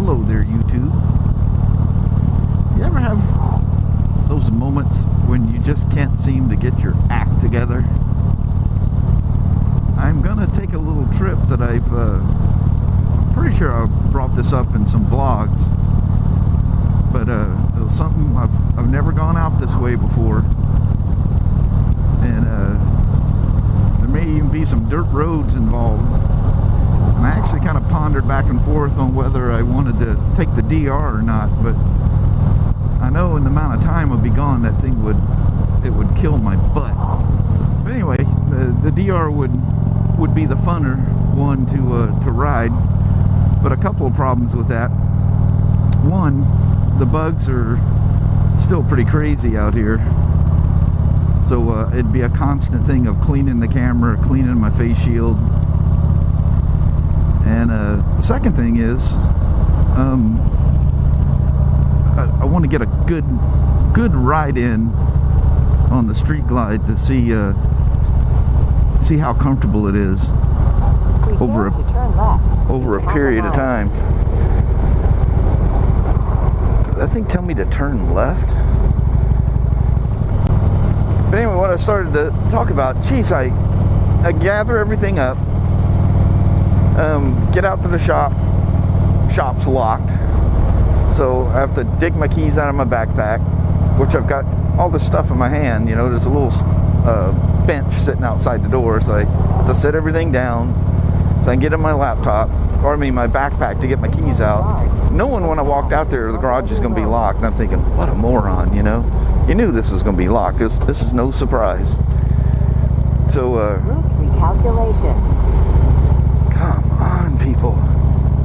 Hello there, YouTube. You ever have those moments when you just can't seem to get your act together? I'm gonna take a little trip that pretty sure I brought this up in some vlogs, but it was something I've never gone out this way before, and there may even be some dirt roads involved. And I actually kind of pondered back and forth on whether I wanted to take the DR or not, but I know in the amount of time I'd be gone, that thing would kill my butt. But anyway, the DR would be the funner one to ride, but a couple of problems with that. One, the bugs are still pretty crazy out here, so it'd be a constant thing of cleaning the camera, cleaning my face shield. And the second thing is, I want to get a good ride in on the street glide to see how comfortable it is over a period of time. Does that thing tell me to turn left? But anyway, what I started to talk about, geez, I gather everything up. Get out to the shop. Shop's locked, so I have to dig my keys out of my backpack, which I've got all this stuff in my hand. You know, there's a little bench sitting outside the door, so I have to set everything down so I can get in my laptop, or I mean my backpack, to get my keys out. Knowing when I walked out there the garage is going to be locked, and I'm thinking, what a moron, you know. You knew this was going to be locked. This is no surprise. So route recalculation. Come on, people.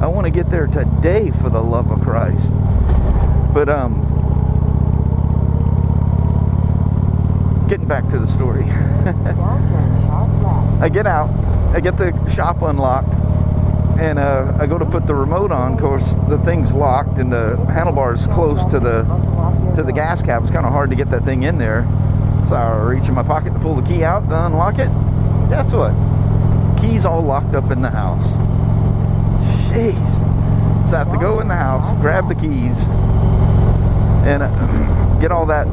I want to get there today, for the love of Christ. But getting back to the story. I get out, I get the shop unlocked, and I go to put the remote on. Of course, the thing's locked and the handlebar's close to the gas cap. It's kind of hard to get that thing in there. So I reach in my pocket to pull the key out to unlock it. Guess what? Keys all locked up in the house. Jeez. So I have to go in the house, grab the keys, and get all that.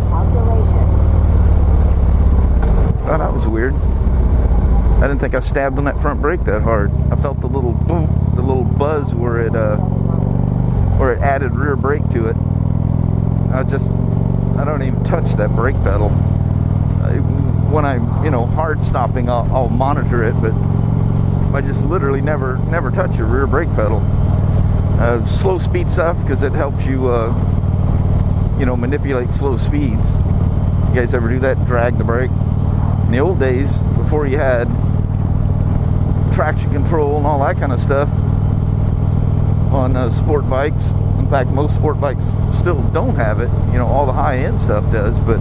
Oh, that was weird. I didn't think I stabbed on that front brake that hard. I felt the little boom, the little buzz where it added rear brake to it. I don't even touch that brake pedal. When I'm, hard stopping, I'll monitor it, but I just literally never touch a rear brake pedal. Slow speed stuff, because it helps you, manipulate slow speeds. You guys ever do that? Drag the brake? In the old days, before you had traction control and all that kind of stuff on sport bikes. In fact, most sport bikes still don't have it. All the high-end stuff does, but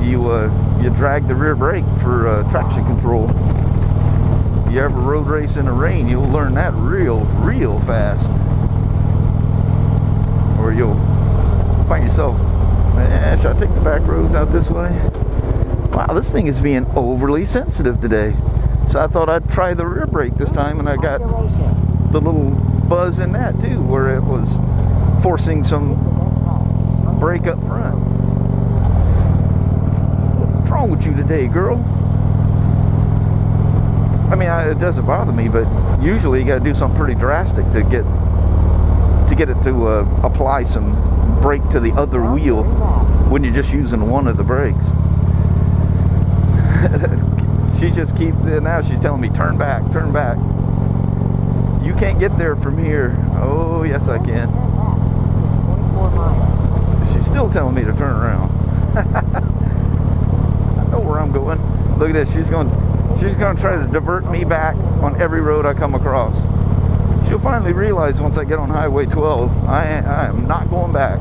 you drag the rear brake for traction control. You ever road race in the rain, you'll learn that real fast, or you'll find yourself, should I take the back roads out this way? Wow, this thing is being overly sensitive today. So I thought I'd try the rear brake this time, and I got the little buzz in that too, where it was forcing some brake up front. What's wrong with you today, girl? I mean, it doesn't bother me, but usually you got to do something pretty drastic to get it to apply some brake to the other wheel when you're just using one of the brakes. She just keeps, now she's telling me, turn back. You can't get there from here. Oh, yes I can. She's still telling me to turn around. I know where I'm going. Look at this, she's going to try to divert me back on every road I come across. She'll finally realize once I get on Highway 12, I am not going back.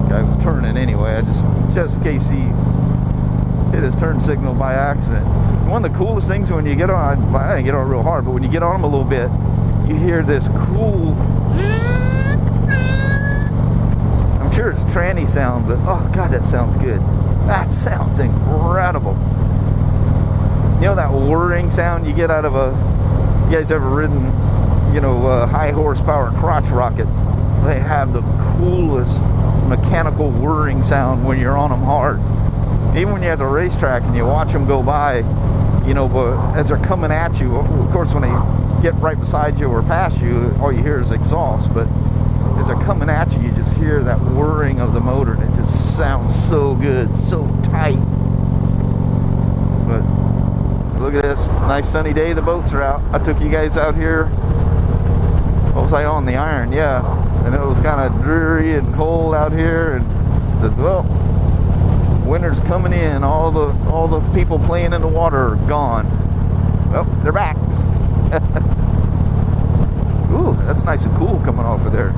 Guy was turning anyway. I just in case he hit his turn signal by accident. One of the coolest things when you get on, I didn't get on real hard, but when you get on them a little bit, you hear this cool, I'm sure it's tranny sound, but oh god, that sounds good. That sounds incredible. You know that whirring sound you get out of a, you guys ever ridden, you know, high horsepower crotch rockets? They have the coolest mechanical whirring sound when you're on them hard. Even when you're at the racetrack and you watch them go by, you know, but as they're coming at you, of course when they get right beside you or past you, all you hear is exhaust, but as they're coming at you, you just hear that whirring of the motor, and it just sounds so good, so tight. But look at this, nice sunny day, the boats are out. I took you guys out here, what was I on, the iron? Yeah, and it was kind of dreary and cold out here, and it says, well, winter's coming in, all the people playing in the water are gone. Well, they're back. Ooh, that's nice and cool coming off of there.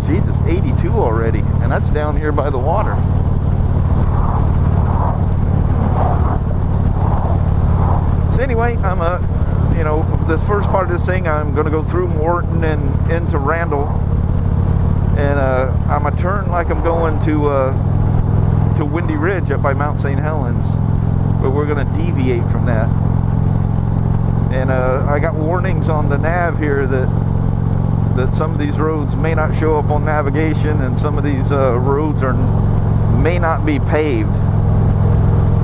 Jesus, 82 already, and that's down here by the water. So anyway, I'm you know, this first part of this thing, I'm going to go through Morton and into Randall, and I'm gonna turn like I'm going to Windy Ridge up by Mount St. Helens, but we're going to deviate from that. And I got warnings on the nav here that some of these roads may not show up on navigation, and some of these roads may not be paved.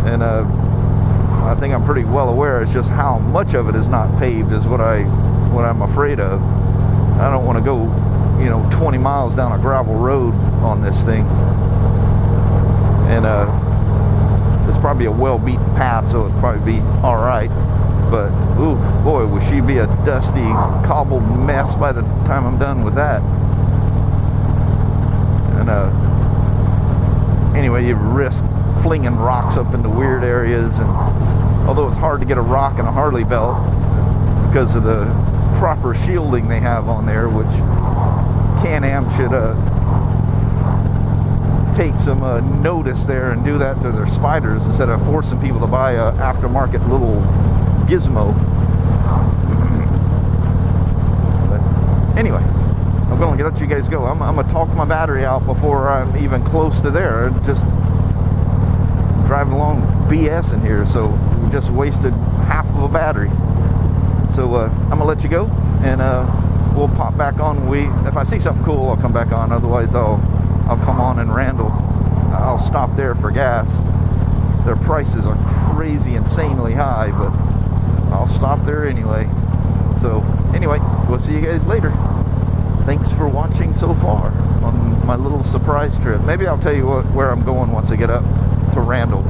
And I think I'm pretty well aware. It's just how much of it is not paved is what I'm afraid of. I don't want to go, you know, 20 miles down a gravel road on this thing. And it's probably a well-beaten path, so it'll probably be all right. But, ooh, boy, will she be a dusty, cobbled mess by the time I'm done with that. And, anyway, you risk flinging rocks up into weird areas. And although it's hard to get a rock in a Harley belt because of the proper shielding they have on there, which Can-Am should take some notice there and do that to their spiders instead of forcing people to buy a aftermarket little gizmo. But anyway, I'm going to let you guys go. I'm going to talk my battery out before I'm even close to there. Just driving along BS in here, so we just wasted half of a battery. So I'm going to let you go, and we'll pop back on. If I see something cool, I'll come back on. Otherwise, I'll come on in Randall. I'll stop there for gas. Their prices are crazy, insanely high, but I'll stop there anyway. So anyway, we'll see you guys later. Thanks for watching so far on my little surprise trip. Maybe I'll tell you where I'm going once I get up to Randall,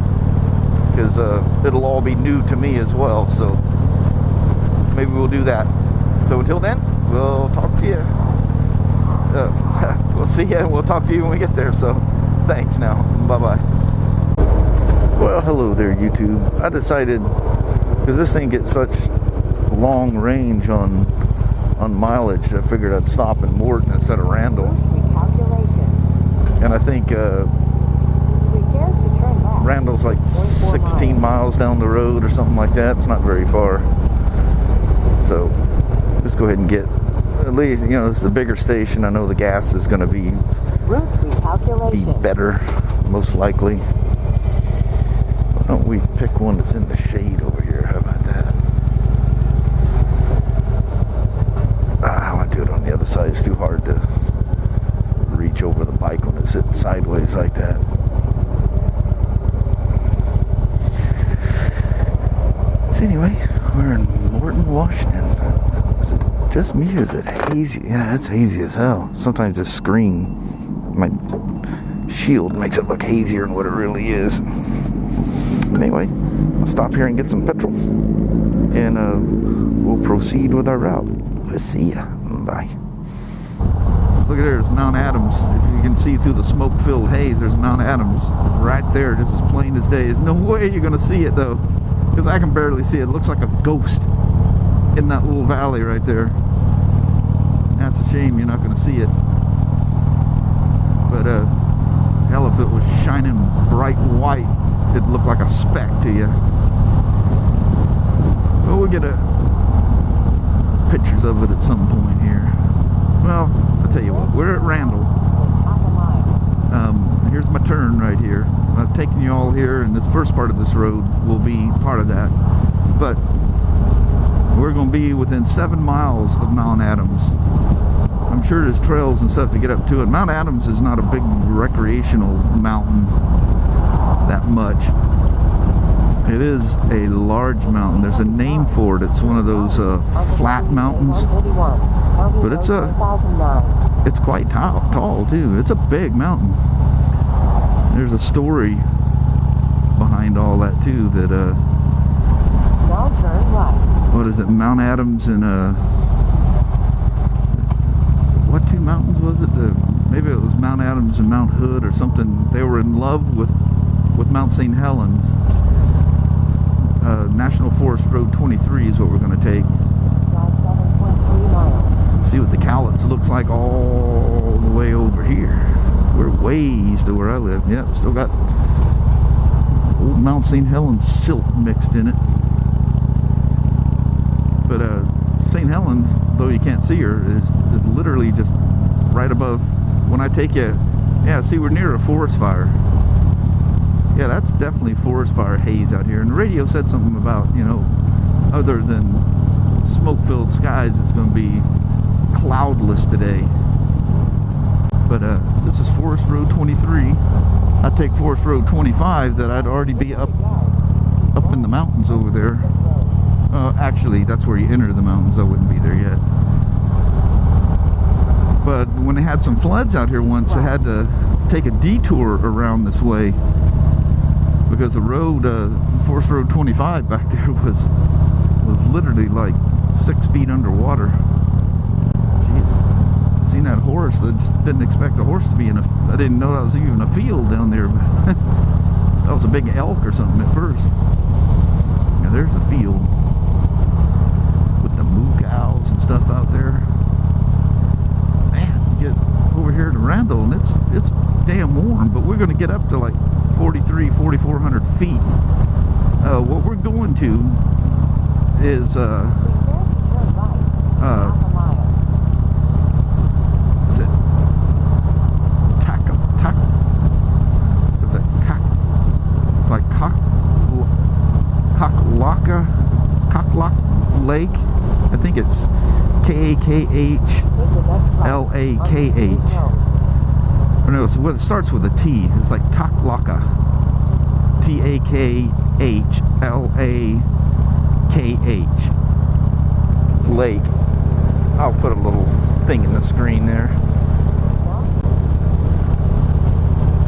because it'll all be new to me as well. So maybe we'll do that. So until then, we'll talk to you. We'll see you, and we'll talk to you when we get there. So thanks now. Bye-bye. Well, hello there, YouTube. I decided, because this thing gets such long range on mileage, I figured I'd stop in Morton instead of Randall. And I think Randall's like 16 miles down the road or something like that. It's not very far. So just go ahead and get, at least, you know, this is a bigger station. I know the gas is going to be better, most likely. Why don't we pick one that's in the shade over here? How about that? I want to do it on the other side. It's too hard to reach over the bike when it's sitting sideways like that. So anyway, we're in Morton, Washington. Is it just me, or is it hazy? Yeah, it's hazy as hell. Sometimes the screen, my shield, makes it look hazier than what it really is. Anyway, I'll stop here and get some petrol, and we'll proceed with our route. We'll see ya. Bye. Look at there's Mount Adams. If you can see through the smoke-filled haze, there's Mount Adams right there, just as plain as day. There's no way you're going to see it, though, because I can barely see it. It looks like a ghost in that little valley right there. That's a shame you're not going to see it. But hell, if it was shining bright white, it'd look like a speck to you. Well, we'll get pictures of it at some point here. Well, I'll tell you what, we're at Randall. Here's my turn right here. I've taken you all here, and this first part of this road will be part of that. but we're going to be within 7 miles of Mount Adams. I'm sure there's trails and stuff to get up to it. Mount Adams is not a big recreational mountain that much. It is a large mountain. There's a name for it. It's one of those flat mountains, but it's quite tall too. It's a big mountain. There's a story behind all that too. That now turn right. What is it? Mount Adams and what two mountains was it? Maybe it was Mount Adams and Mount Hood or something. They were in love with Mount St. Helens. National Forest Road 23 is what we're going to take. Drive 7.3 miles. See what the Cowlitz looks like all the way over here. We're way east of where I live. Yep, still got old Mount St. Helens silt mixed in it. But St. Helens, though you can't see her, is literally just right above. When I take you, yeah, see, we're near a forest fire. Yeah, that's definitely forest fire haze out here. And the radio said something about, you know, other than smoke-filled skies, it's going to be cloudless today. But this is Forest Road 23. I'd take Forest Road 25, that I'd already be up in the mountains over there. Actually, that's where you enter the mountains. I wouldn't be there yet. But when they had some floods out here once, I had to take a detour around this way, because the road, Forest Road 25 back there was literally like 6 feet underwater. Jeez, seen that horse. I just didn't expect a horse to be in a. I didn't know that was even a field down there. That was a big elk or something at first. Yeah, there's a field with the moo cows and stuff out there. Man, you get over here to Randall and it's damn warm, but we're going to get up to like 4,400 feet. What we're going to is is it is it it's like Cocklock Lake. I think it's Kaklakh. Or no, it starts with a T. It's like Taklaka. Taklakh Lake. I'll put a little thing in the screen there.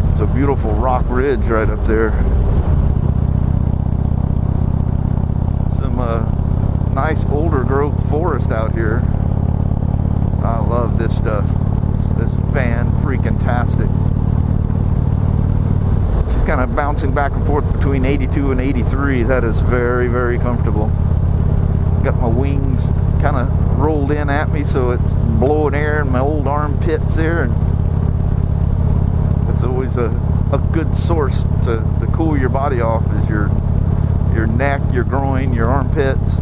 It's a beautiful rock ridge right up there. Some nice older growth forest out here. I love this stuff. This fan freaking tastic. She's kind of bouncing back and forth between 82 and 83. That is very, very comfortable. Got my wings kind of rolled in at me, so it's blowing air in my old armpits there, and it's always a good source to cool your body off, is your neck, your groin, your armpits.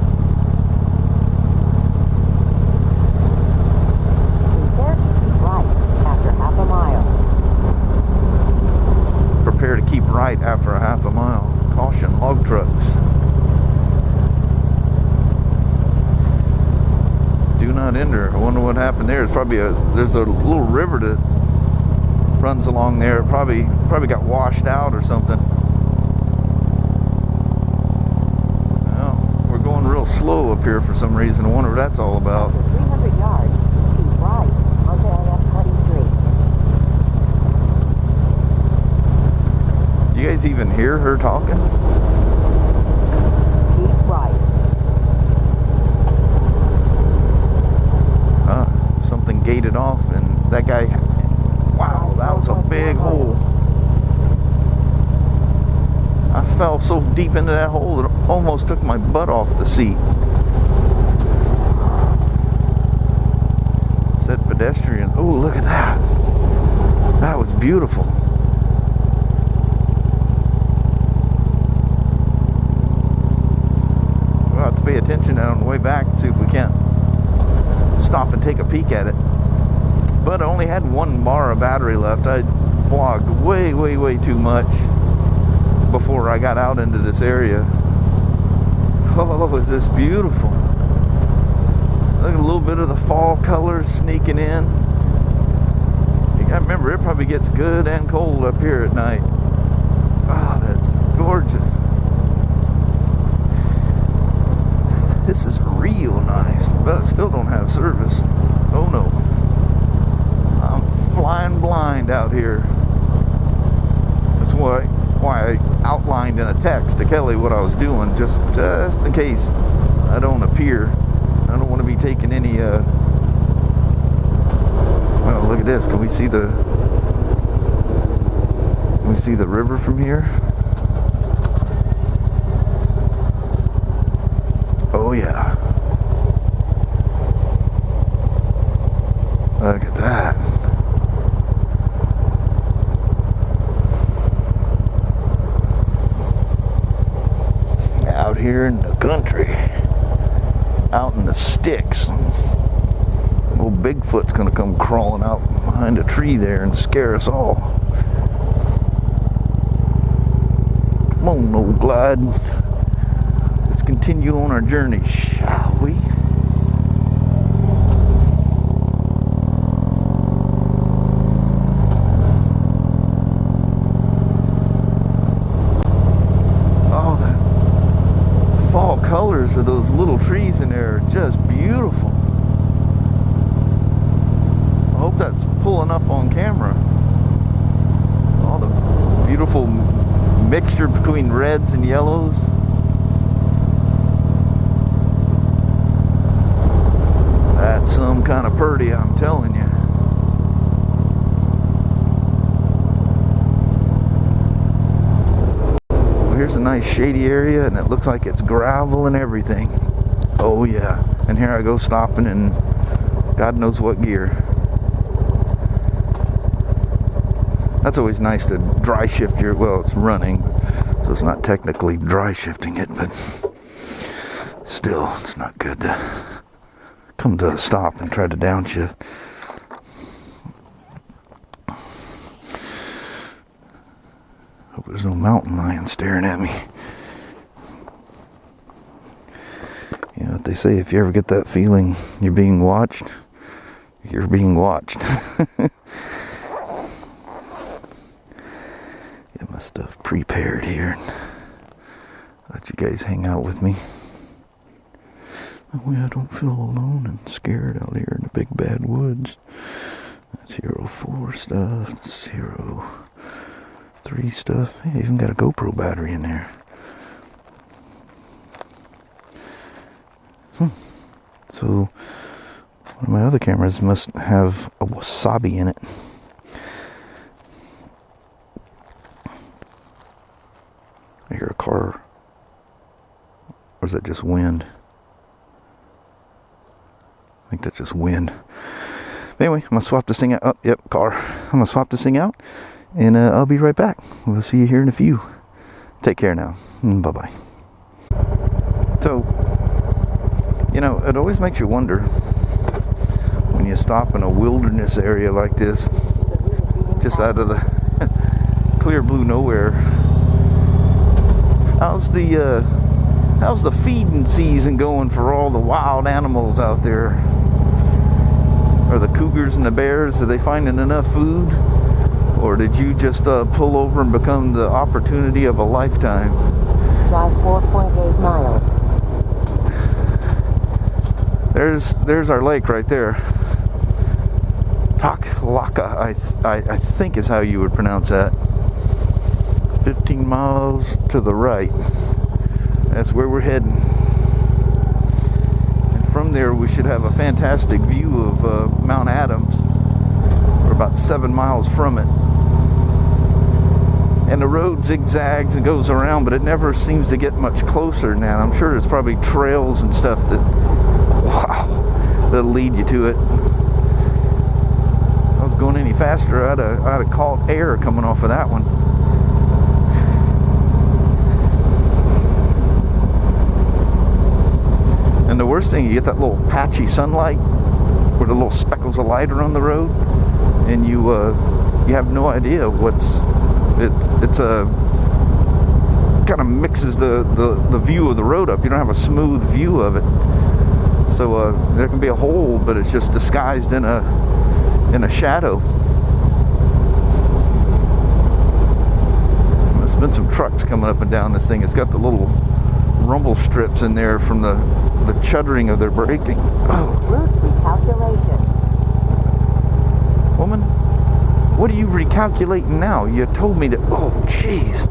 Prepare to keep right after a half a mile. Caution, log trucks. Do not enter. I wonder what happened there. It's probably there's a little river that runs along there. It probably got washed out or something. Well, we're going real slow up here for some reason. I wonder what that's all about. After 300 yards, keep right onto NF 23. You guys even hear her talking? Keep right. Something gated off, and that guy, wow, that was a big hole. I fell so deep into that hole that it almost took my butt off the seat. Said pedestrians. Oh, look at that. That was beautiful. We'll have to pay attention on the way back and see if we can't stop and take a peek at it. But I only had 1 bar of battery left. I vlogged way too much before I got out into this area. Oh, is this beautiful. Look at a little bit of the fall colors sneaking in. You gotta remember, it probably gets good and cold up here at night. Oh, that's gorgeous. This is real nice, but I still don't have service. Oh no. I'm flying blind out here. That's why I outlined in a text to Kelly what I was doing, just in case I don't appear. I don't want to be taking any well, look at this. Can we see the river from here? Oh yeah. Look at that. Out here in the country, out in the sticks. Old Bigfoot's gonna come crawling out behind a tree there and scare us all. Come on, old glide. Let's continue on our journey, shall we? Colors of those little trees in there are just beautiful. I hope that's pulling up on camera. All the beautiful mixture between reds and yellows. That's some kind of purdy, I'm telling you. Here's a nice shady area, and it looks like it's gravel and everything. Oh yeah, and here I go stopping in God knows what gear. That's always nice to dry shift your, well, it's running, so it's not technically dry shifting it, but still, it's not good to come to a stop and try to downshift. Hope there's no mountain lion staring at me. You know what they say, if you ever get that feeling you're being watched, you're being watched. Get my stuff prepared here. Let you guys hang out with me. That way I don't feel alone and scared out here in the big bad woods. That's 04 stuff. That's 03 stuff. Hey, I even got a GoPro battery in there. So one of my other cameras must have a wasabi in it. I hear a car. Or is that just wind? I think that's just wind. Anyway, I'm gonna swap this thing out. Oh, yep, car. I'm gonna swap this thing out, and I'll be right back. We'll see you here in a few. Take care now. Bye-bye. So, you know, it always makes you wonder when you stop in a wilderness area like this, just out of the clear blue nowhere. How's the feeding season going for all the wild animals out there? Are the cougars and the bears, are they finding enough food? Or did you just pull over and become the opportunity of a lifetime? Drive 4.8 miles. There's our lake right there. Taklaka, I think is how you would pronounce that. 15 miles to the right. That's where we're heading. And from there we should have a fantastic view of Mount Adams. We're about 7 miles from it. And the road zigzags and goes around, but it never seems to get much closer than that. I'm sure there's probably trails and stuff that, wow, that'll lead you to it. If I was going any faster, I'd have caught air coming off of that one. And the worst thing, you get that little patchy sunlight where the little speckles of light are on the road, and you have no idea what's it's a kind of mixes the view of the road up. You don't have a smooth view of it. So there can be a hole, but it's just disguised in a shadow. There's been some trucks coming up and down this thing. It's got the little rumble strips in there from the chuttering of their braking. Oh. Route recalculation. Woman, what are you recalculating now? You told me to. Oh, jeez.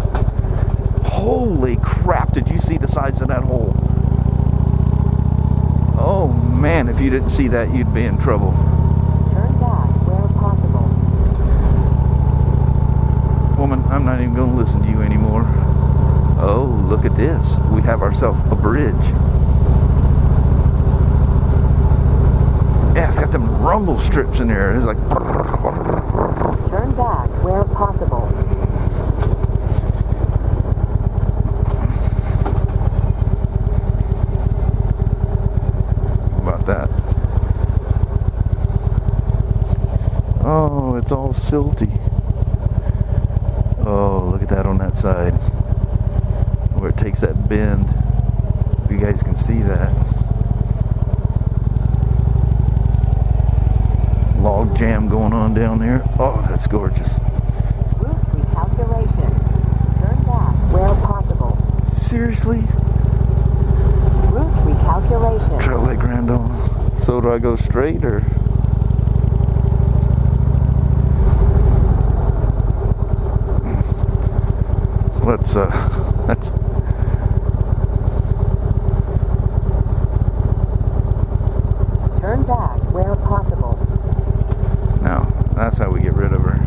Holy crap, did you see the size of that hole? Oh man, if you didn't see that, you'd be in trouble. Turn back where possible. Woman, I'm not even going to listen to you anymore. Oh, look at this. We have ourselves a bridge. Yeah, it's got them rumble strips in there. It's like... Turn back where possible. About that. Oh, it's all silty. Oh, look at that on that side. Where it takes that bend. If you guys can see that. Log jam going on down there. Oh, that's gorgeous. Route recalculation. Turn back where possible. Seriously? Route recalculation. Trail like Grandon. So do I go straight or? Let's Turn back where possible. now that's how we get rid of her.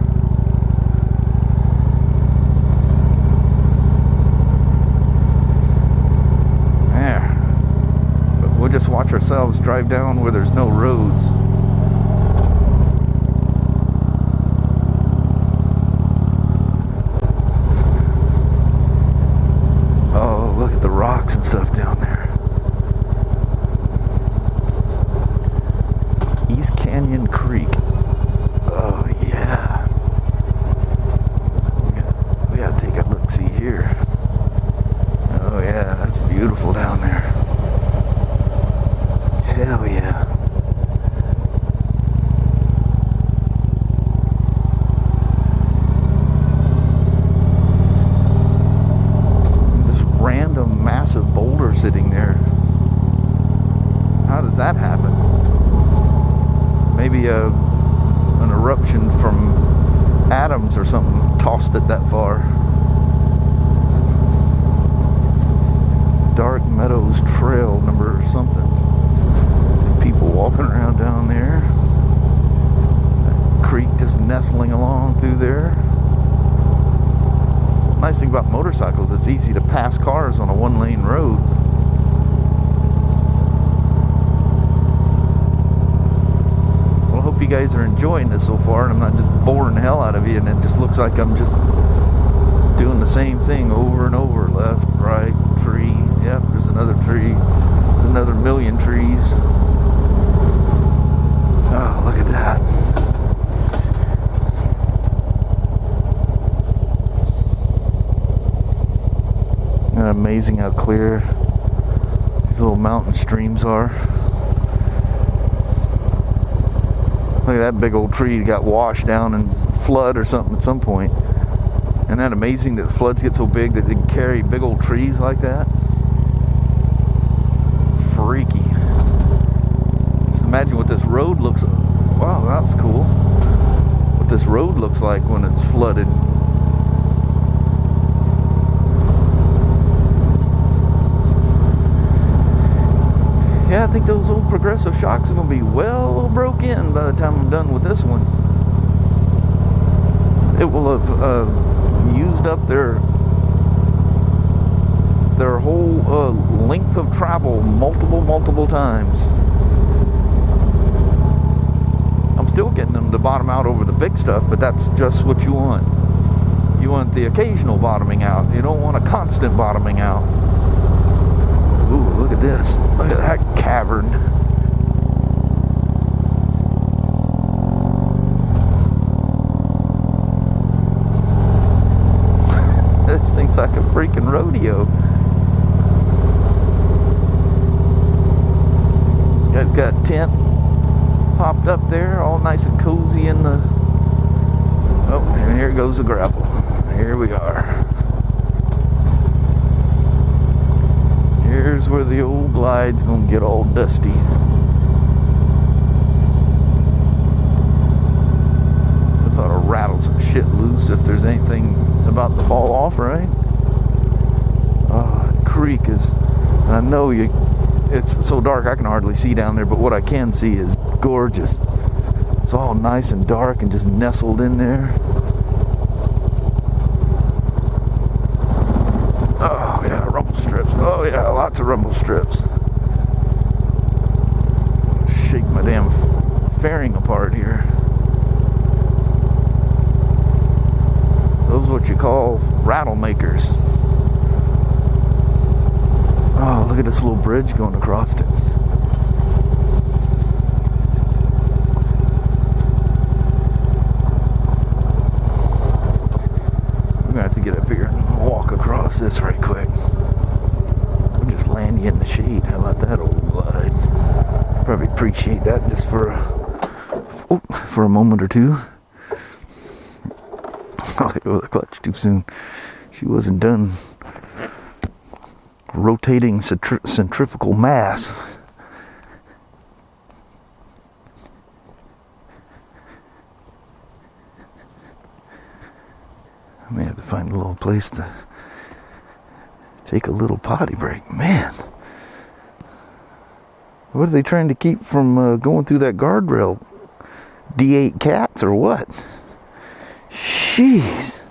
There. But we'll just watch ourselves drive down where there's no roads. Oh, look at the rocks and stuff down there. East Canyon Creek. Oh yeah. We gotta take a look-see here. Oh yeah, that's beautiful down there. Hell yeah. This random massive boulder sitting there. How does that happen? Maybe an eruption from atoms or something tossed it that far. Dark Meadows Trail number something. See people walking around down there. That creek just nestling along through there. Nice thing about motorcycles, it's easy to pass cars on a one-lane road. Well, I hope you guys are enjoying this so far and I'm not just boring the hell out of you and it just looks like I'm just doing the same thing over and over. Left, right, tree. Yep, there's another tree. There's another million trees. Oh, look at that. Isn't it amazing how clear these little mountain streams are? Look at that big old tree that got washed down in flood or something at some point. Isn't that amazing that floods get so big that they can carry big old trees like that? Freaky. Just imagine what this road looks like. Wow, that was cool. What this road looks like when it's flooded. Yeah, I think those old progressive shocks are going to be well broke in by the time I'm done with this one. It will have used up their whole length of travel multiple times. I'm still getting them to bottom out over the big stuff, but that's just what you want. You want the occasional bottoming out. You don't want a constant bottoming out. Ooh, look at this. Look at that cavern. This thing's like a freaking freaking rodeo. Guys got a tent popped up there, all nice and cozy in the... Oh, and here goes the gravel. Here we are. Here's where the old glide's gonna get all dusty. This ought to rattle some shit loose if there's anything about to fall off, right? Oh, that creek is... I know it's so dark I can hardly see down there, but what I can see is gorgeous. It's all nice and dark and just nestled in there. Oh yeah, rumble strips. Oh yeah, lots of rumble strips. Shake my damn fairing apart here. Those are what you call rattle makers. Oh, look at this little bridge going across it. I'm gonna have to get up here and walk across this right quick. I'll just land you in the shade. How about that, old glide? Probably appreciate that just for a moment or two. I let go of the clutch too soon. She wasn't done rotating centrifugal mass. I may have to find a little place to take a little potty break. Man, what are they trying to keep from going through that guardrail? D8 cats or what? Jeez.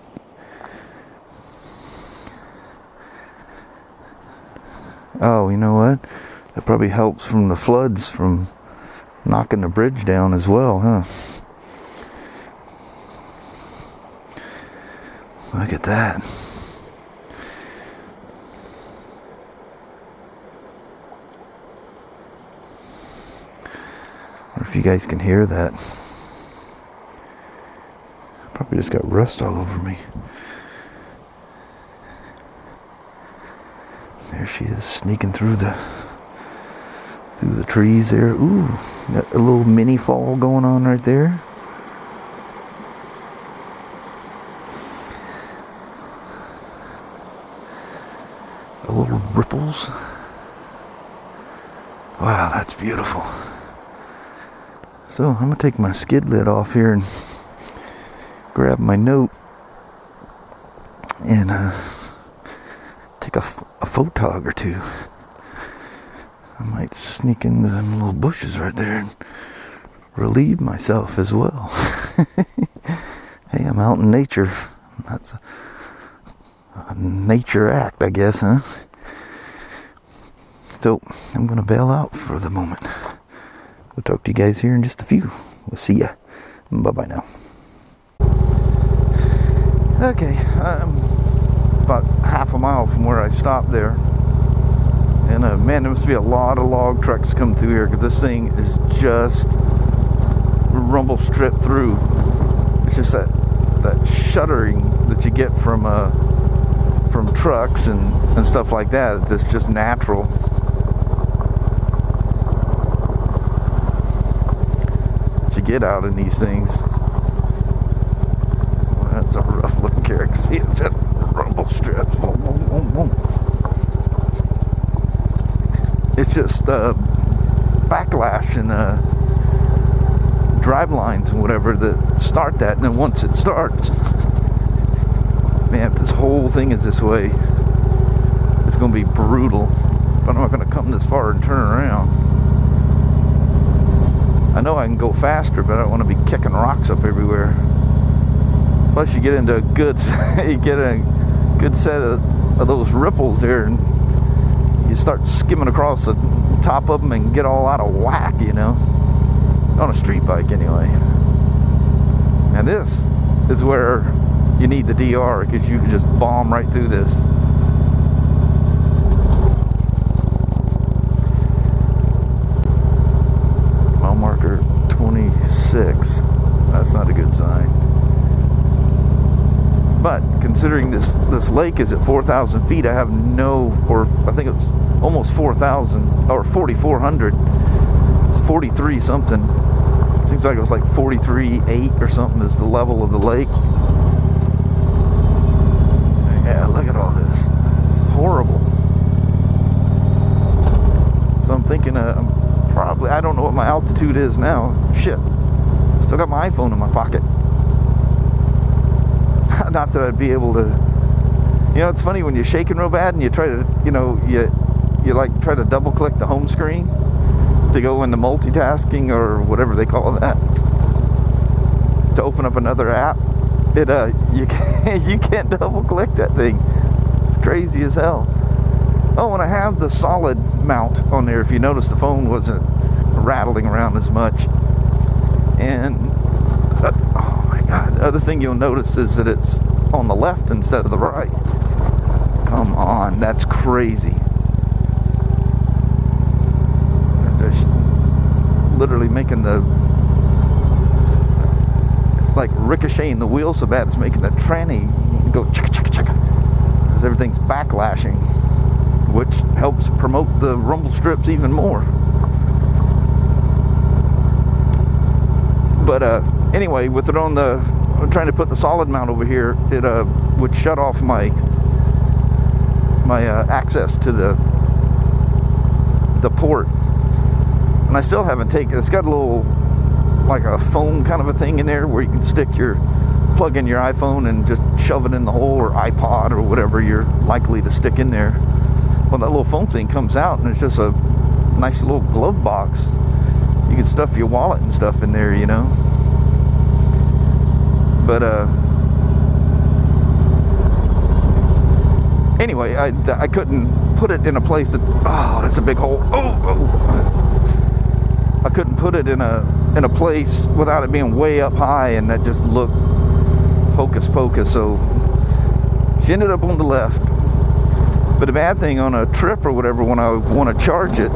Oh, you know what? That probably helps from the floods from knocking the bridge down as well, huh? Look at that. I wonder if you guys can hear that. Probably just got rust all over me. There she is, sneaking through the trees there. Ooh, got a little mini fall going on right there. A little ripples. Wow, that's beautiful. So I'm gonna take my skid lid off here and grab my note and take a photog or two. I might sneak into them little bushes right there and relieve myself as well. Hey, I'm out in nature. That's a nature act, I guess, huh? So I'm gonna bail out for the moment. We'll talk to you guys here in just a few. We'll see ya. Bye bye now. Okay, I'm about half a mile from where I stopped there, and man, there must be a lot of log trucks come through here because this thing is just rumble strip through. It's just that shuddering that you get from trucks and stuff like that. It's just natural. That you get out in these things. That's a rough looking character. See, it's just rumble strips. Boom, boom, boom, boom. It's just backlash and drive lines and whatever that start that, and then once it starts, man, if this whole thing is this way, it's going to be brutal. But I'm not going to come this far and turn around. I know I can go faster, but I don't want to be kicking rocks up everywhere. Plus, you get into a good, you get a good set of those ripples there, and you start skimming across the top of them and get all out of whack, you know, on a street bike anyway. And this is where you need the DR, because you can just bomb right through this. Mile marker 26. That's not a good sign. But considering this this lake is at 4,000 feet. I have no, or I think it's almost 4,000 or 4,400. It's 43 something. It seems like it was like 43.8 or something is the level of the lake. Yeah, look at all this. It's horrible. So I'm thinking, probably, I don't know what my altitude is now. Shit. Still got my iPhone in my pocket. Not that I'd be able to, you know, it's funny when you're shaking real bad and you try to, you know, you like try to double click the home screen to go into multitasking or whatever they call that, to open up another app. You can't double click that thing. It's crazy as hell. Oh, and I have the solid mount on there. If you notice, the phone wasn't rattling around as much. And oh my God, the other thing you'll notice is that it's on the left instead of the right. Come on, that's crazy. Just literally making it's like ricocheting the wheel so bad it's making the tranny go chicka chicka chicka, because everything's backlashing, which helps promote the rumble strips even more. But anyway, with it on the, I'm trying to put the solid mount over here, it would shut off my access to the port. And I still haven't taken, it's got a little, like a phone kind of a thing in there where you can plug in your iPhone and just shove it in the hole, or iPod or whatever you're likely to stick in there. Well, that little phone thing comes out and it's just a nice little glove box. You can stuff your wallet and stuff in there, you know. But anyway, I couldn't put it in a place that, oh, that's a big hole. Oh. I couldn't put it in a place without it being way up high, and that just looked hocus pocus. So she ended up on the left. But the bad thing on a trip or whatever, when I want to charge it,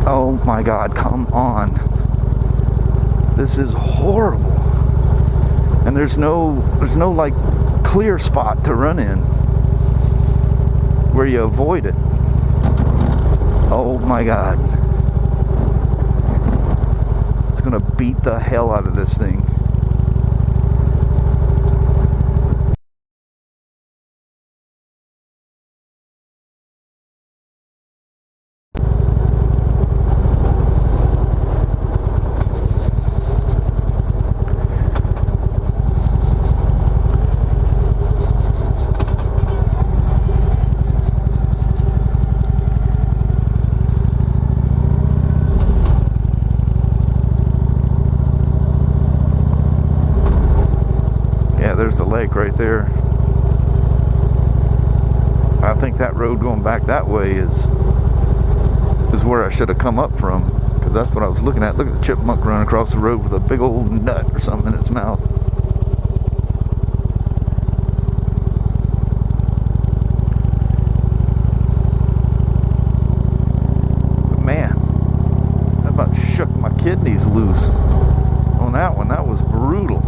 oh my God, come on. This is horrible. And there's no like clear spot to run in where you avoid it. Oh my God. It's gonna beat the hell out of this thing. There's the lake right there. I think that road going back that way is where I should have come up from, because that's what I was looking at. Look at the chipmunk running across the road with a big old nut or something in its mouth. But man, that about shook my kidneys loose on that one. That was brutal.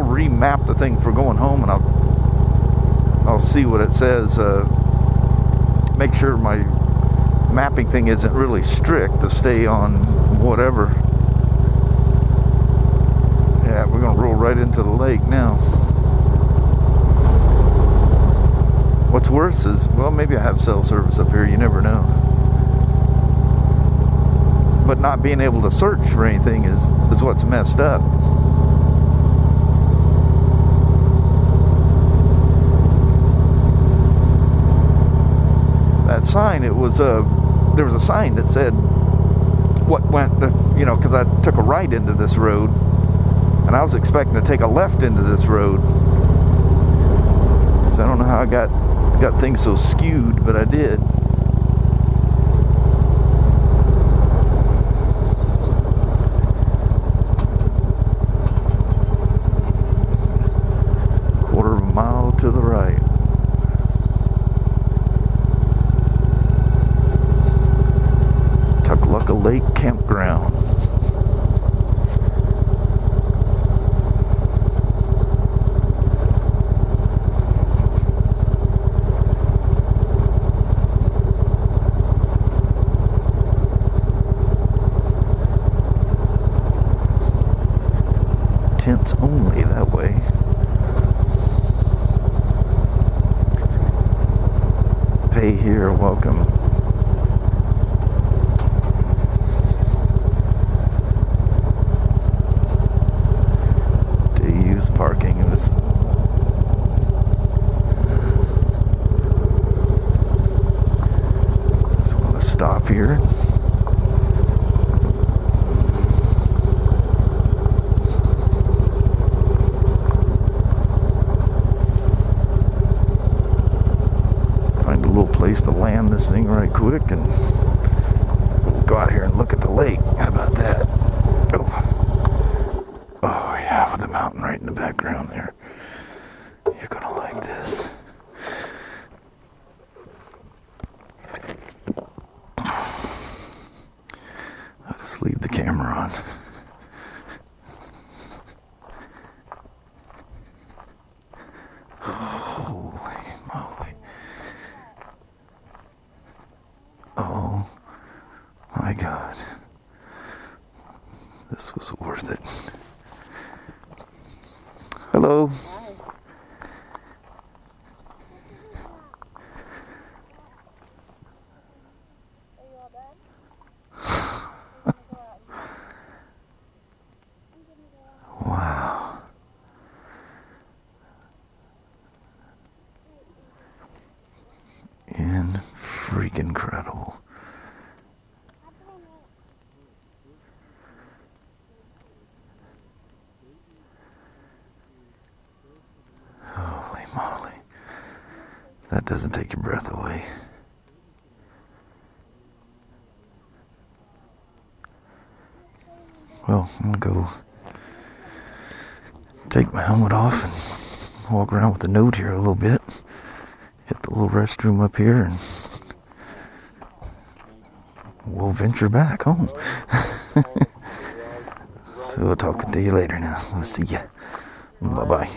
Remap the thing for going home, and I'll see what it says. Make sure my mapping thing isn't really strict to stay on whatever. Yeah, we're gonna roll right into the lake now. What's worse is, well, maybe I have cell service up here, you never know. But not being able to search for anything is what's messed up. Sign, it was there was a sign that said what went, you know, because I took a right into this road and I was expecting to take a left into this road, so I don't know how I got things so skewed, but I did. Quarter of a mile to the right. Lake tents only that way. Pay here, welcome. To use parking in this. Just want to stop here. Place to land this thing right quick, and we'll go out here and look at the lake. How about that? Oh yeah, with the mountain right in the background there. You're gonna like this. I'll just leave the camera on. Holy moly. Oh my God, this was worth it. Hello. Wow. Freaking incredible. Holy moly. That doesn't take your breath away. Well, I'm gonna go take my helmet off and walk around with the note here a little bit. Hit the little restroom up here, and we'll venture back home. So I'll talk to you later now. We'll see ya. Bye-bye.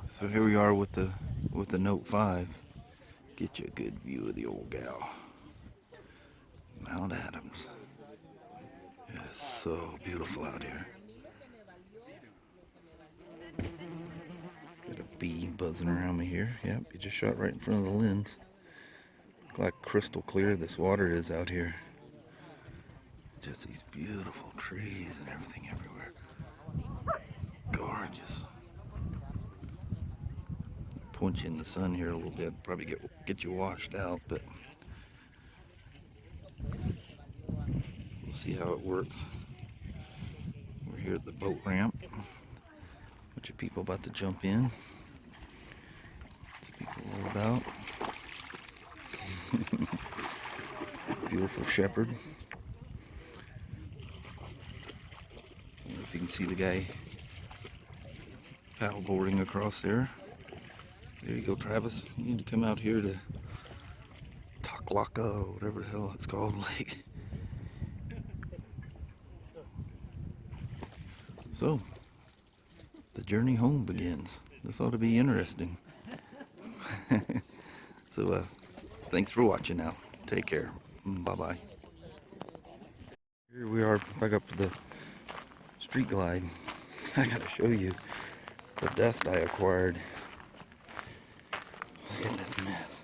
So here we are with the Note 5. Get you a good view of the old gal. Mount Adams. It's so beautiful out here. Got a bee buzzing around me here. Yep, you just shot right in front of the lens. Look like crystal clear this water is out here. Just these beautiful trees and everything everywhere. Gorgeous. Point you in the sun here a little bit. Probably get you washed out, but we'll see how it works. We're here at the boat ramp. Bunch of people about to jump in. What's people all about? Beautiful shepherd. I don't know if you can see the guy paddleboarding across there. There you go, Travis. You need to come out here to Taklaka, or whatever the hell it's called, lake. So, the journey home begins. This ought to be interesting. So, thanks for watching now. Take care. Bye-bye. Here we are back up to the street glide. I gotta show you the dust I acquired. Look at this mess.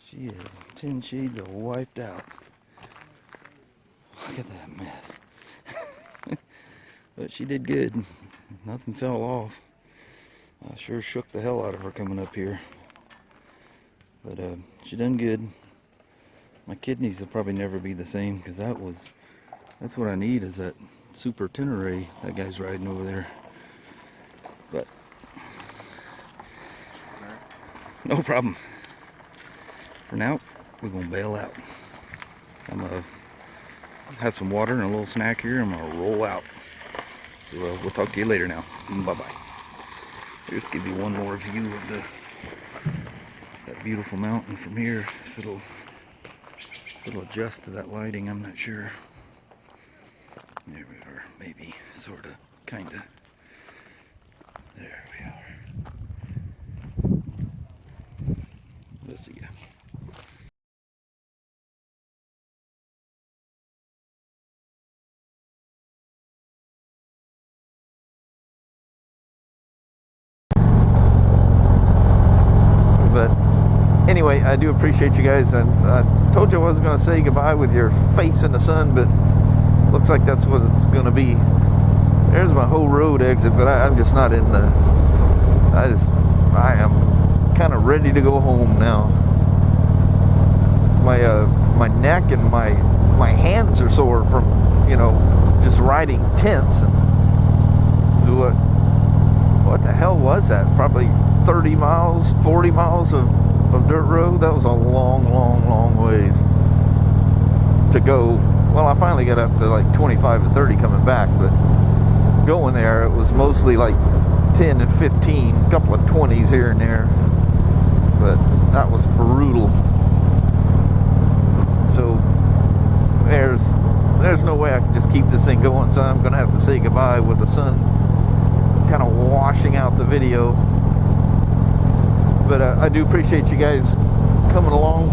She is 10 shades of wiped out. Look at that mess. But she did good. Nothing fell off. I sure shook the hell out of her coming up here. But she done good. My kidneys will probably never be the same, because that's what I need, is that Super Tenere that guy's riding over there. But no problem. For now, we're gonna bail out. I'm gonna have some water and a little snack here. I'm gonna roll out. So we'll talk to you later now. Bye-bye. Just give you one more view of that beautiful mountain from here. If it'll adjust to that lighting, I'm not sure. There we are. Maybe, sorta, kinda. There we are. See ya. But anyway, I do appreciate you guys. And I told you I wasn't going to say goodbye with your face in the sun, but looks like that's what it's going to be. There's my whole road exit, but I'm just not in the... I am kind of ready to go home now. My neck and my hands are sore from, you know, just riding tense. And so what the hell was that? Probably 30 miles, 40 miles of dirt road. That was a long ways to go. Well, I finally got up to like 25 to 30 coming back, but going there it was mostly like 10 and 15, a couple of 20s here and there, but that was brutal. So there's no way I can just keep this thing going, so I'm gonna have to say goodbye with the sun kind of washing out the video. But I do appreciate you guys coming along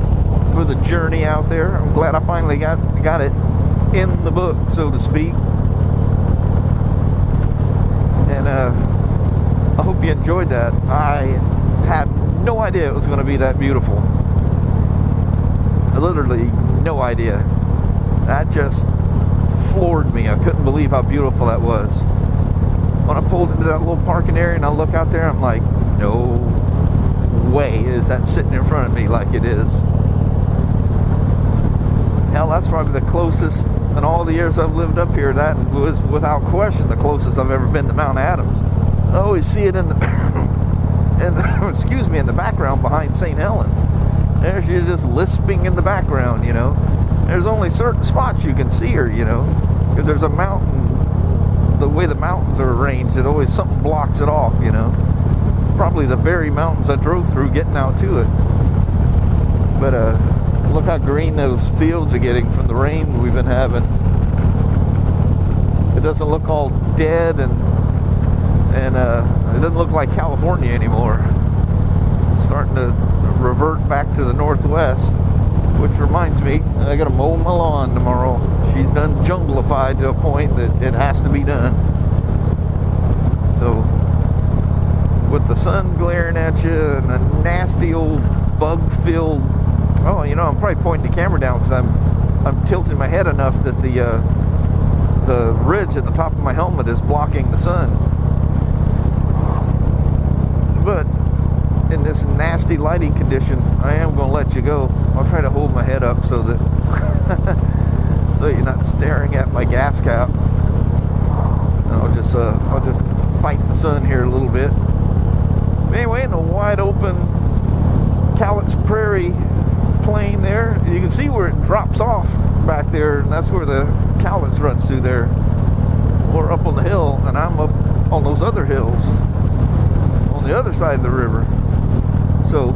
for the journey out there. I'm glad I finally got it in the book, so to speak. And I hope you enjoyed that. I had no idea it was going to be that beautiful. Literally no idea. That just floored me. I couldn't believe how beautiful that was. When I pulled into that little parking area and I look out there, I'm like, no way is that sitting in front of me like it is. Hell, that's probably the closest in all the years I've lived up here. That was without question the closest I've ever been to Mount Adams. I always see it in the excuse me, in the background behind St. Helens. There she is, just lisping in the background, you know. There's only certain spots you can see her, you know, because there's a mountain. The way the mountains are arranged, it always something blocks it off, you know. Probably the very mountains I drove through getting out to it. But look how green those fields are getting from the rain we've been having. It doesn't look all dead, and it doesn't look like California anymore. It's starting to revert back to the northwest, which reminds me, I gotta mow my lawn tomorrow. She's done junglified to a point that it has to be done. So with the sun glaring at you and the nasty old bug-filled... Oh, you know, I'm probably pointing the camera down because I'm tilting my head enough that the ridge at the top of my helmet is blocking the sun. But in this nasty lighting condition, I am going to let you go. I'll try to hold my head up so that so you're not staring at my gas cap. And I'll just fight the sun here a little bit. Anyway, in the wide open Cowlitz Prairie plain there, you can see where it drops off back there, and that's where the Cowlitz runs through there. We're up on the hill, and I'm up on those other hills on the other side of the river. So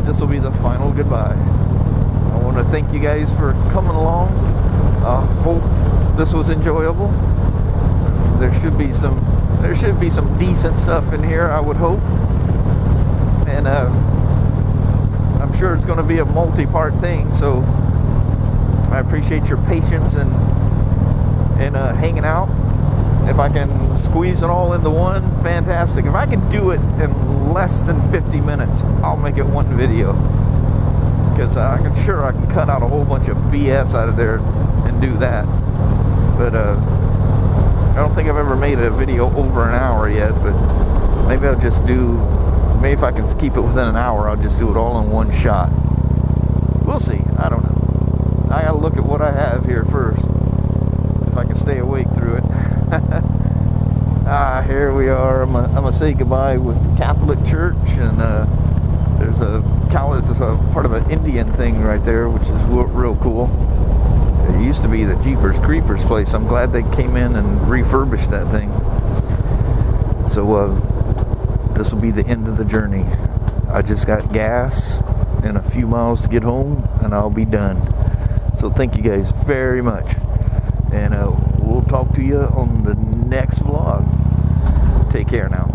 this will be the final goodbye. I want to thank you guys for coming along. I hope this was enjoyable. There should be some decent stuff in here, I would hope. And I'm sure it's going to be a multi-part thing, so I appreciate your patience and hanging out. If I can squeeze it all into one, fantastic. If I can do it in less than 50 minutes, I'll make it one video. Because I'm sure I can cut out a whole bunch of BS out of there and do that. But I don't think I've ever made a video over an hour yet, but maybe I'll just do... Maybe if I can keep it within an hour, I'll just do it all in one shot. We'll see. I don't know. I gotta look at what I have here first, if I can stay awake through it. Here we are. I'm gonna say goodbye with the Catholic Church, and there's a Cowlitz is a part of an Indian thing right there, which is real cool. It used to be the Jeepers Creepers place. I'm glad they came in and refurbished that thing. So this will be the end of the journey. I just got gas and a few miles to get home, and I'll be done. So thank you guys very much, and we'll talk to you on the next vlog. Take care now.